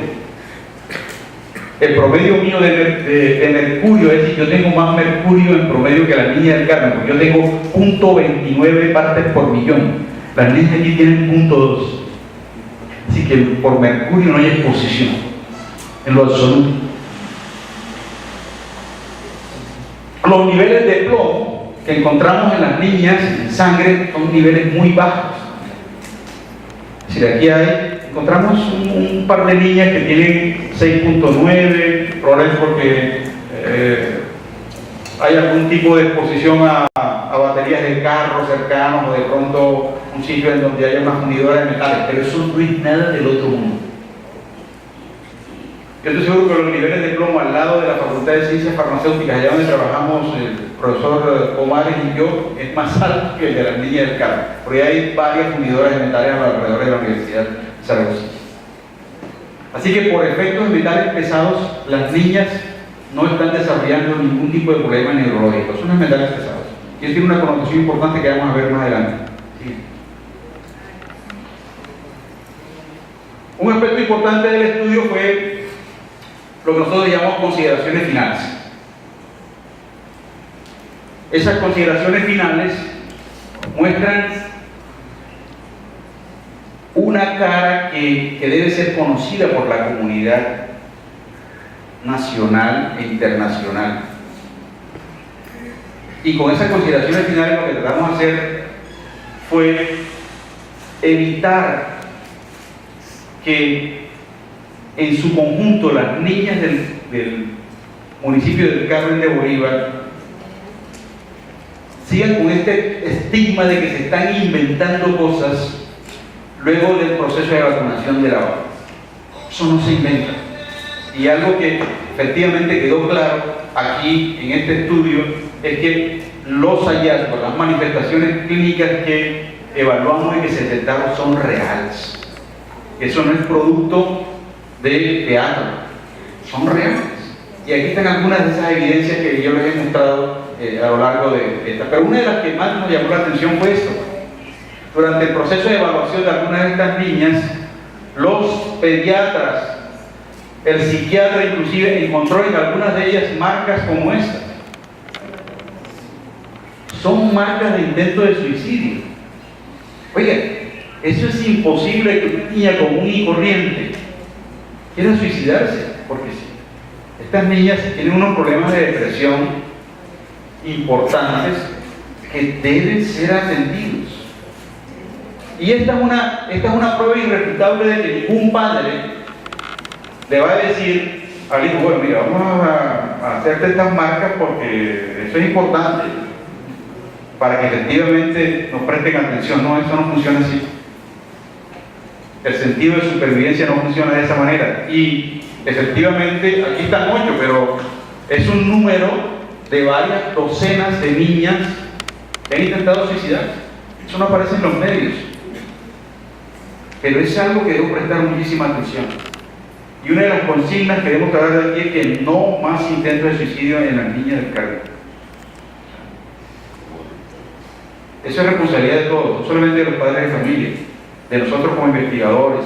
El promedio mío de mercurio, es decir, yo tengo más mercurio en promedio que la niña del Carmen, porque yo tengo 0.29 partes por millón. Las niñas aquí tienen 0.2. Así que por mercurio no hay exposición en lo absoluto. Los niveles de plomo que encontramos en las niñas en sangre son niveles muy bajos. Es decir, aquí encontramos un par de niñas que tienen 6.9, probablemente porque hay algún tipo de exposición a baterías de carros cercanos o de pronto un sitio en donde haya una fundidora de metales, pero eso no es nada del otro mundo. Yo estoy seguro que los niveles de plomo al lado de la Facultad de Ciencias Farmacéuticas, allá donde trabajamos el profesor Comares y yo, es más alto que el de las niñas del Carmen, porque hay varias fundidoras de metales alrededor de la Universidad de Zaragoza. Así que por efectos de metales pesados, las niñas no están desarrollando ningún tipo de problema neurológico, son los metales pesados. Y eso tiene una connotación importante que vamos a ver más adelante. ¿Sí? Un aspecto importante del estudio fue lo que nosotros llamamos consideraciones finales. Esas consideraciones finales muestran una cara que debe ser conocida por la comunidad nacional e internacional. Y con esas consideraciones finales lo que tratamos de hacer fue evitar que en su conjunto las niñas del municipio del Carmen de Bolívar sigan con este estigma de que se están inventando cosas luego del proceso de vacunación de la vacuna. Eso no se inventa. Y algo que efectivamente quedó claro aquí en este estudio es que los hallazgos, las manifestaciones clínicas que evaluamos y que se detectaron son reales. Eso no es producto de teatro, son reales. Y aquí están algunas de esas evidencias que yo les he mostrado a lo largo de esta. Pero una de las que más nos llamó la atención fue esto. Durante el proceso de evaluación de algunas de estas niñas, los pediatras, el psiquiatra inclusive encontró en algunas de ellas marcas como esta. son marcas de intento de suicidio. Oiga, eso es imposible que una niña común y corriente quiera suicidarse, porque sí. Estas niñas tienen unos problemas de depresión importantes que deben ser atendidos. Y esta es una prueba irrefutable de que ningún padre le va a decir al hijo, bueno, mira, vamos a hacerte estas marcas porque eso es importante para que efectivamente nos presten atención. No, eso no funciona así. El sentido de supervivencia no funciona de esa manera. Y efectivamente, aquí están 8, pero es un número de varias docenas de niñas que han intentado suicidarse. Eso no aparece en los medios. Pero es algo que debemos prestar muchísima atención. Y una de las consignas que debemos hablar de aquí es que no más intentos de suicidio en las niñas del Caribe. Eso es responsabilidad de todos, no solamente de los padres de familia, de nosotros como investigadores,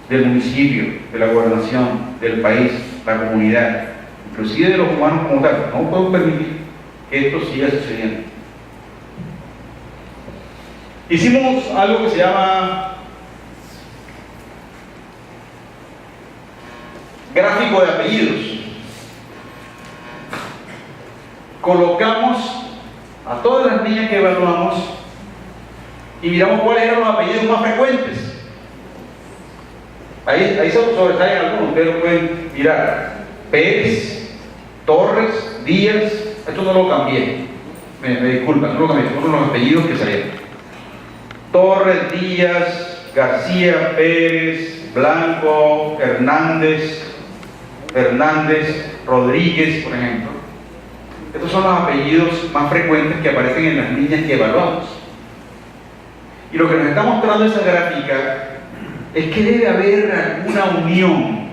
del municipio, de la gobernación, del país, la comunidad, inclusive de los humanos como tal. No podemos permitir que esto siga sucediendo. Hicimos algo que se llama gráfico de apellidos. Colocamos a todas las niñas que evaluamos y miramos cuáles eran los apellidos más frecuentes. Ahí sobresalen algunos, ustedes lo pueden mirar. Pérez, Torres, Díaz. Esto no lo cambié, me disculpan, no lo cambié, fueron los apellidos que salieron. Torres, Díaz, García, Pérez, Blanco, Hernández, Rodríguez, por ejemplo. Estos son los apellidos más frecuentes que aparecen en las niñas que evaluamos. Y lo que nos está mostrando esa gráfica es que debe haber alguna unión.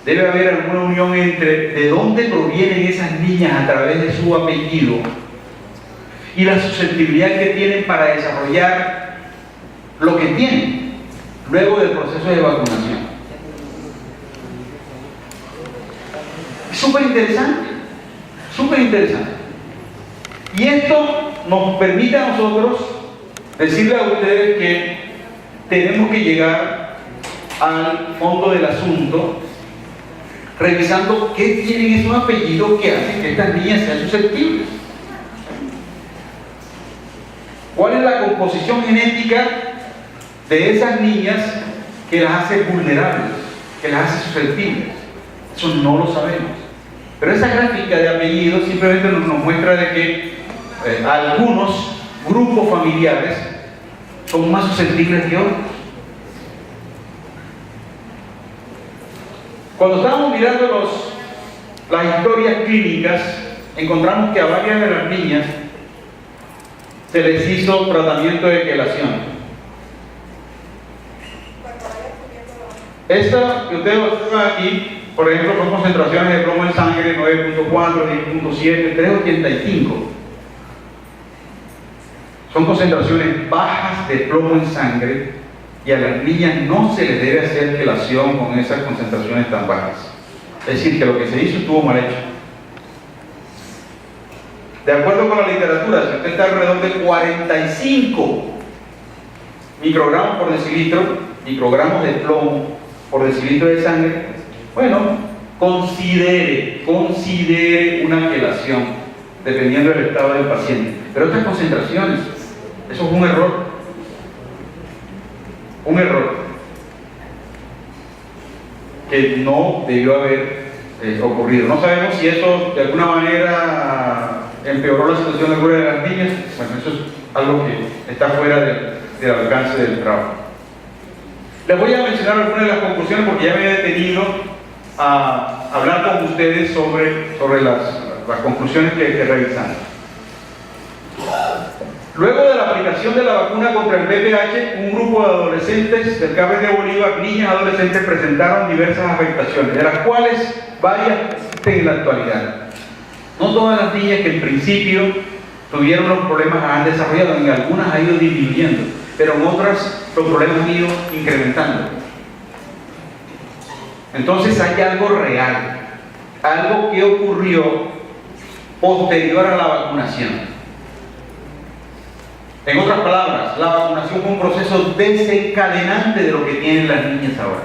Debe haber alguna unión entre de dónde provienen esas niñas a través de su apellido y la susceptibilidad que tienen para desarrollar lo que tienen luego del proceso de vacunación. Es súper interesante. Súper interesante. Y esto nos permite a nosotros decirle a ustedes que tenemos que llegar al fondo del asunto, revisando qué tienen esos apellidos que hacen que estas niñas sean susceptibles. ¿Cuál es la composición genética de esas niñas que las hace vulnerables, que las hace susceptibles? Eso no lo sabemos. Pero esa gráfica de apellidos simplemente nos muestra de que algunos grupos familiares son más susceptibles que otros. Cuando estábamos mirando las historias clínicas, encontramos que a varias de las niñas se les hizo tratamiento de quelación. Esta que ustedes observan aquí, por ejemplo, son concentraciones de plomo en sangre 9.4, 10.7, 3.85. Son concentraciones bajas de plomo en sangre y a las niñas no se les debe hacer quelación con esas concentraciones tan bajas. Es decir, que lo que se hizo estuvo mal hecho. De acuerdo con la literatura, si usted está alrededor de 45 microgramos por decilitro, microgramos de plomo por decilitro de sangre, bueno, considere una quelación, dependiendo del estado del paciente. Pero otras concentraciones, eso es un error. Un error que no debió haber ocurrido. No sabemos si eso de alguna manera empeoró la situación de alguna de las niñas. Bueno, eso es algo que está fuera del alcance del trabajo. Les voy a mencionar algunas de las conclusiones porque ya me he detenido a hablar con ustedes sobre las conclusiones que revisamos. Luego de la aplicación de la vacuna contra el VPH, un grupo de adolescentes del Cabo de Bolívar, niñas adolescentes, presentaron diversas afectaciones, de las cuales varias existen en la actualidad. No todas las niñas que en principio tuvieron los problemas han desarrollado, en algunas ha ido disminuyendo, pero en otras los problemas han ido incrementando. Entonces hay algo real, algo que ocurrió posterior a la vacunación. En otras palabras, la vacunación fue un proceso desencadenante de lo que tienen las niñas ahora.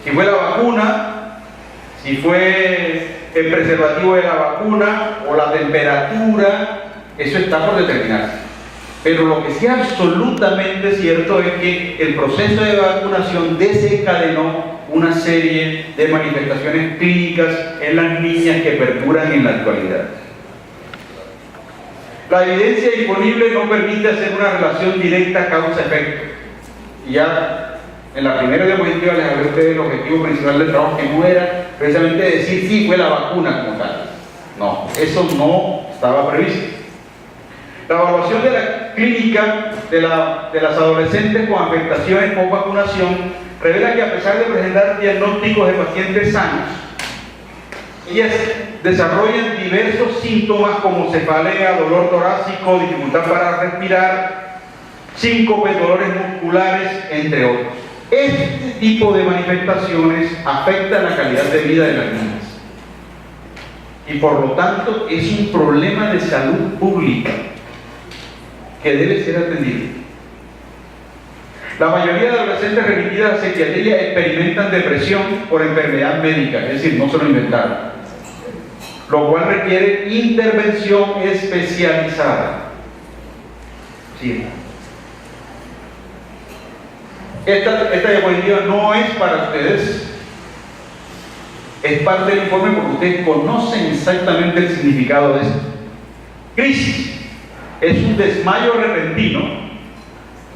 Si fue la vacuna, si fue el preservativo de la vacuna o la temperatura, eso está por determinarse. Pero lo que sí es absolutamente cierto es que el proceso de vacunación desencadenó una serie de manifestaciones clínicas en las niñas que perduran en la actualidad. La evidencia disponible no permite hacer una relación directa causa-efecto. Y ya en la primera diapositiva les hablé a ustedes el objetivo principal del trabajo, que no era precisamente decir sí fue la vacuna como tal. No, eso no estaba previsto. La evaluación de la clínica de las adolescentes con afectaciones por vacunación revela que a pesar de presentar diagnósticos de pacientes sanos, ellas desarrollan diversos síntomas como cefalea, dolor torácico, dificultad para respirar, síncope, dolores musculares, entre otros. Este tipo de manifestaciones afectan la calidad de vida de las niñas y por lo tanto es un problema de salud pública que debe ser atendido. La mayoría de adolescentes remitidas a psiquiatría experimentan depresión por enfermedad médica, es decir, no se lo inventaron, lo cual requiere intervención especializada. Sí. Esta diapositiva no es para ustedes, es parte del informe porque ustedes conocen exactamente el significado de esto. Crisis es un desmayo repentino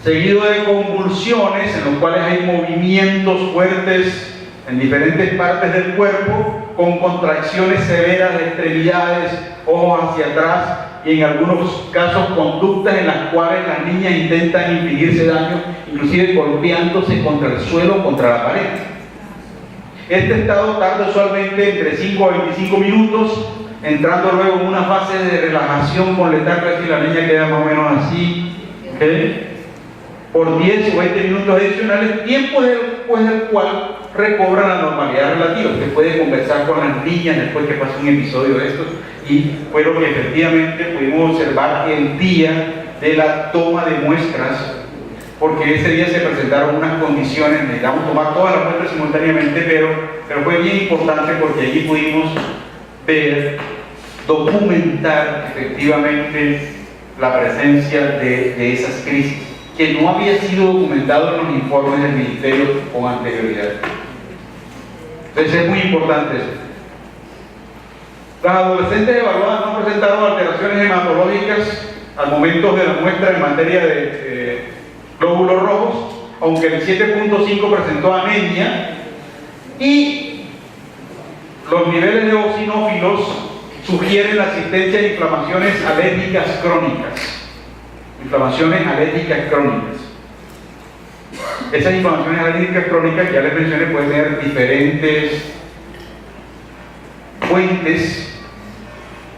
seguido de convulsiones en los cuales hay movimientos fuertes en diferentes partes del cuerpo con contracciones severas de extremidades, ojos hacia atrás y en algunos casos conductas en las cuales las niñas intentan infligirse daño, inclusive golpeándose contra el suelo, contra la pared. Este estado tarda usualmente entre 5 a 25 minutos, entrando luego en una fase de relajación con letargo, es decir, la niña queda más o menos así, ¿okay?, por 10 o 20 minutos adicionales, tiempo después del cual recobra la normalidad relativa. Usted puede conversar con las niñas después que pasa un episodio de estos, y fue lo que efectivamente pudimos observar el día de la toma de muestras, porque ese día se presentaron unas condiciones, necesitamos tomar todas las muestras simultáneamente, pero fue bien importante porque allí pudimos ver, documentar efectivamente la presencia de esas crisis, que no había sido documentado en los informes del Ministerio con anterioridad. Entonces es muy importante eso. Las adolescentes evaluadas no presentaron alteraciones hematológicas al momento de la muestra en materia de glóbulos rojos, aunque el 7.5 presentó anemia, y los niveles de eosinófilos sugieren la existencia de inflamaciones alérgicas crónicas. Inflamaciones alérgicas crónicas. Esas inflamaciones alérgicas crónicas, ya les mencioné, pueden tener diferentes fuentes,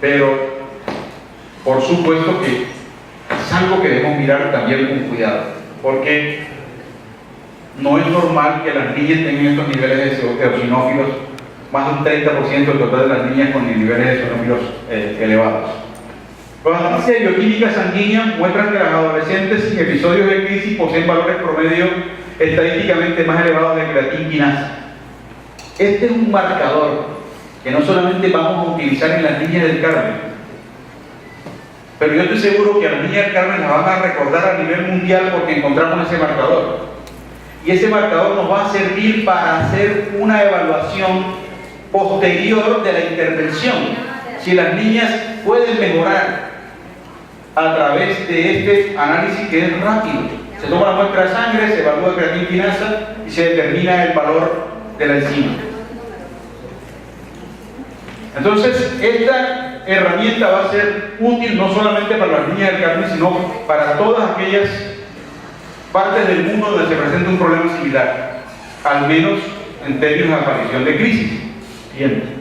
pero por supuesto que es algo que debemos mirar también con cuidado, porque no es normal que las niñas tengan estos niveles de eosinófilos, más de un 30% del total de las niñas con niveles de eosinófilos elevados. Los análisis de bioquímica sanguínea muestran que las adolescentes en episodios de crisis poseen valores promedio estadísticamente más elevados de creatinquinasa. Este es un marcador que no solamente vamos a utilizar en las niñas del Carmen, pero yo estoy seguro que a las niñas del Carmen las van a recordar a nivel mundial porque encontramos ese marcador. Y ese marcador nos va a servir para hacer una evaluación posterior de la intervención. Si las niñas pueden mejorar a través de este análisis que es rápido. Se toma la muestra de sangre, se evalúa creatinquinasa y se determina el valor de la enzima. Entonces, esta herramienta va a ser útil no solamente para las niñas del Carmen, sino para todas aquellas partes del mundo donde se presenta un problema similar, al menos en términos de aparición de crisis. Bien.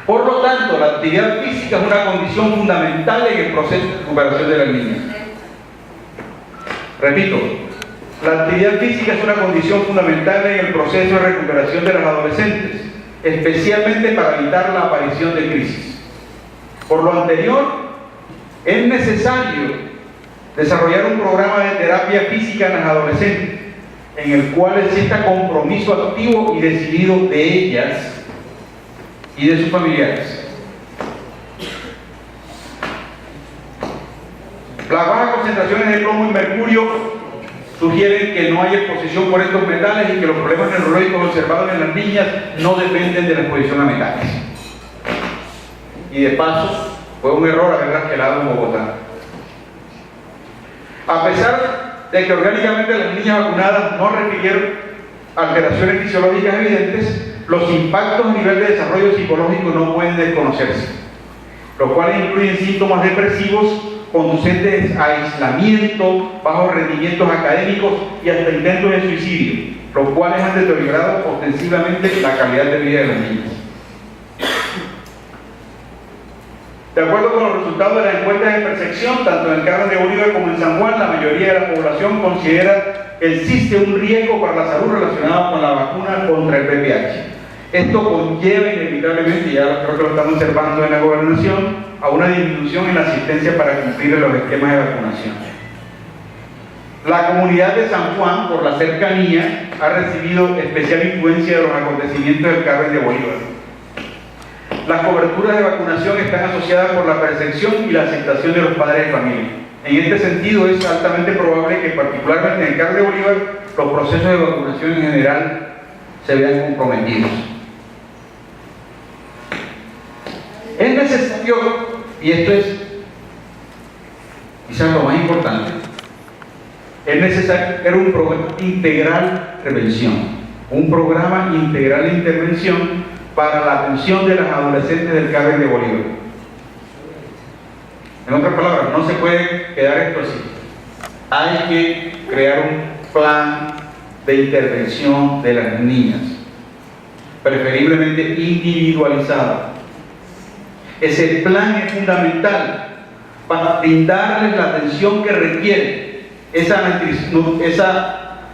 Por lo tanto, la actividad física es una condición fundamental en el proceso de recuperación de las niñas. Repito, la actividad física es una condición fundamental en el proceso de recuperación de las adolescentes. especialmente para evitar la aparición de crisis. Por lo anterior, es necesario desarrollar un programa de terapia física en las adolescentes, en el cual exista compromiso activo y decidido de ellas y de sus familiares. Las bajas concentraciones de plomo y mercurio sugieren que no hay exposición por estos metales y que los problemas neurológicos observados en las niñas no dependen de la exposición a metales. Y de paso, fue un error haberlas gelado en Bogotá. A pesar de que orgánicamente las niñas vacunadas no refirieron alteraciones fisiológicas evidentes, los impactos a nivel de desarrollo psicológico no pueden desconocerse, los cuales incluyen síntomas depresivos conducentes a aislamiento, bajos rendimientos académicos y hasta intentos de suicidio, los cuales han deteriorado ostensiblemente la calidad de vida de las niñas. De acuerdo con los resultados de las encuestas de percepción, tanto en Carmen de Bolívar como en San Juan, la mayoría de la población considera que existe un riesgo para la salud relacionado con la vacuna contra el VPH. Esto conlleva inevitablemente, ya creo que lo están observando en la gobernación, a una disminución en la asistencia para cumplir los esquemas de vacunación. La comunidad de San Juan, por la cercanía, ha recibido especial influencia de los acontecimientos del Carmen de Bolívar. Las coberturas de vacunación están asociadas por la percepción y la aceptación de los padres de familia. En este sentido, es altamente probable que, particularmente en el Carmen de Bolívar, los procesos de vacunación en general se vean comprometidos. Es necesario, y esto es quizás lo más importante, es necesario tener un programa integral de prevención, un programa integral de intervención para la atención de las adolescentes del Carmen de Bolívar. En otras palabras, no se puede quedar esto así. Hay que crear un plan de intervención de las niñas, preferiblemente individualizado. Ese plan es fundamental para brindarles la atención que requieren. Esa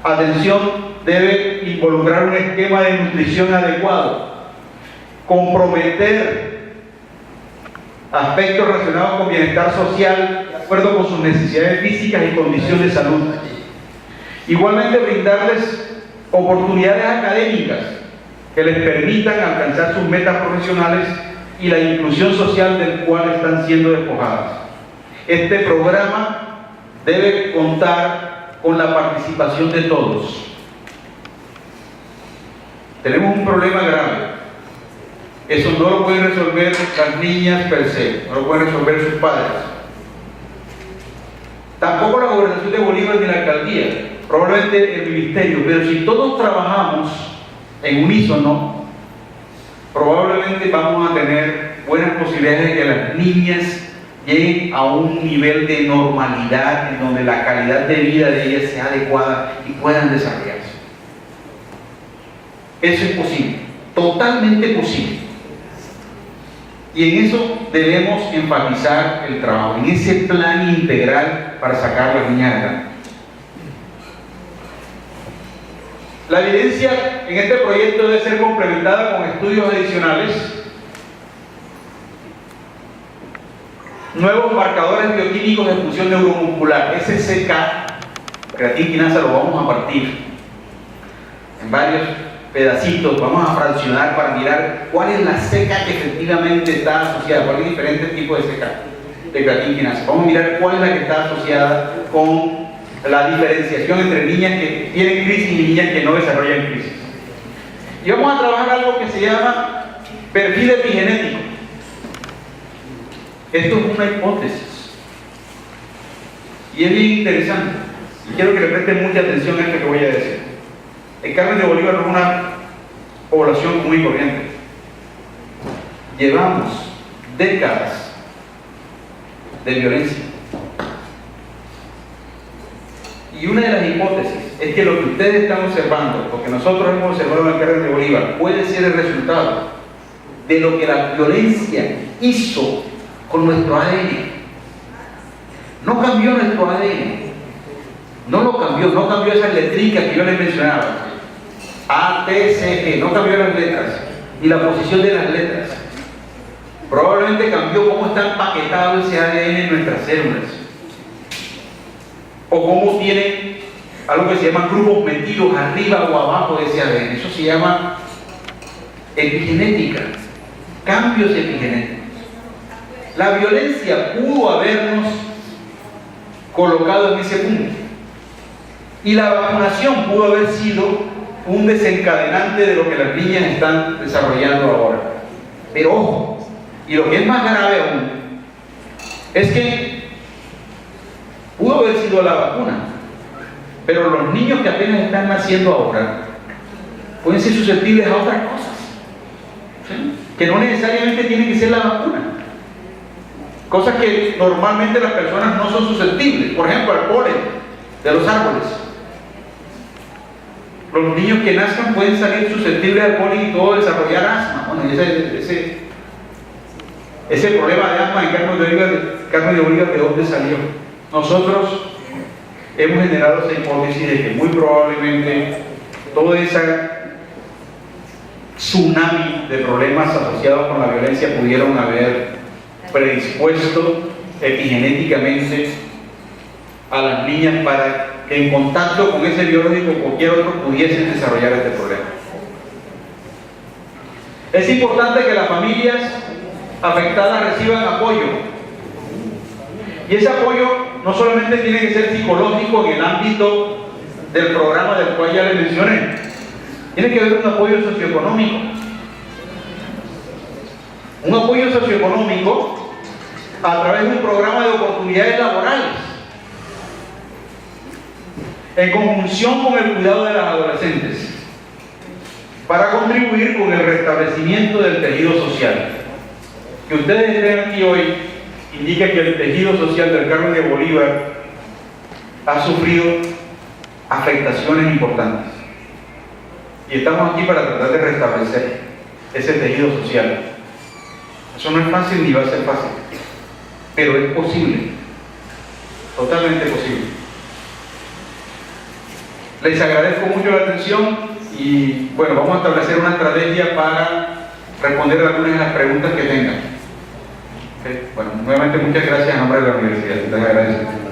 atención debe involucrar un esquema de nutrición adecuado, comprometer aspectos relacionados con bienestar social de acuerdo con sus necesidades físicas y condición de salud. Igualmente brindarles oportunidades académicas que les permitan alcanzar sus metas profesionales y la inclusión social del cual están siendo despojadas. Este programa debe contar con la participación de todos. Tenemos un problema grave. Eso no lo pueden resolver las niñas per se, no lo pueden resolver sus padres. Tampoco la gobernación de Bolívar ni la alcaldía, probablemente el ministerio, pero si todos trabajamos en unísono, probablemente vamos a tener buenas posibilidades de que las niñas lleguen a un nivel de normalidad en donde la calidad de vida de ellas sea adecuada y puedan desarrollarse. Eso es posible, totalmente posible. Y en eso debemos enfatizar el trabajo, en ese plan integral para sacar a las niñas adelante. La evidencia en este proyecto debe ser complementada con estudios adicionales, nuevos marcadores bioquímicos de función neuromuscular, SCK, creatina quinasa, lo vamos a partir en varios pedacitos, vamos a fraccionar para mirar cuál es la CK que efectivamente está asociada, cuál es el diferente tipo de CK de creatina quinasa. Vamos a mirar cuál es la que está asociada con la diferenciación entre niñas que tienen crisis y niñas que no desarrollan crisis. Y vamos a trabajar algo que se llama perfil epigenético. Esto es una hipótesis y es bien interesante y quiero que le presten mucha atención a esto que voy a decir. El Carmen de Bolívar no es una población muy corriente. Llevamos décadas de violencia. Y una de las hipótesis es que lo que ustedes están observando, lo que nosotros hemos observado en el Carmen de Bolívar, puede ser el resultado de lo que la violencia hizo con nuestro ADN. No cambió nuestro ADN. No lo cambió, no cambió esas letricas que yo les mencionaba. A, T, C, G, no cambió las letras. y la posición de las letras. Probablemente cambió cómo está empaquetado ese ADN en nuestras células, o cómo tiene algo que se llama grupos metidos arriba o abajo de ese ADN. Eso se llama epigenética, cambios epigenéticos. La violencia pudo habernos colocado en ese punto, y la vacunación pudo haber sido un desencadenante de lo que las niñas están desarrollando ahora. Pero ojo, y lo que es más grave aún, es que pudo haber sido la vacuna, pero los niños que apenas están naciendo ahora pueden ser susceptibles a otras cosas, ¿sí? Que no necesariamente tiene que ser la vacuna. Cosas que normalmente las personas no son susceptibles, por ejemplo, al polen de los árboles. Los niños que nazcan pueden salir susceptibles al polen y todo desarrollar asma. Bueno, ese problema de asma en carne de obliga, ¿de dónde salió? Nosotros hemos generado esa hipótesis de que muy probablemente toda esa tsunami de problemas asociados con la violencia pudieron haber predispuesto epigenéticamente a las niñas para que en contacto con ese biológico o cualquier otro pudiesen desarrollar este problema. Es importante que las familias afectadas reciban apoyo, y ese apoyo no solamente tiene que ser psicológico en el ámbito del programa del cual ya les mencioné, tiene que haber un apoyo socioeconómico. Un apoyo socioeconómico a través de un programa de oportunidades laborales, en conjunción con el cuidado de las adolescentes, para contribuir con el restablecimiento del tejido social. Que ustedes estén aquí hoy indica que el tejido social del Carmen de Bolívar ha sufrido afectaciones importantes, y estamos aquí para tratar de restablecer ese tejido social. Eso no es fácil ni va a ser fácil, pero es posible, totalmente posible. Les agradezco mucho la atención y bueno, vamos a establecer una estrategia para responder algunas de las preguntas que tengan. Okay. Bueno, nuevamente muchas gracias en nombre de la universidad. Les agradezco.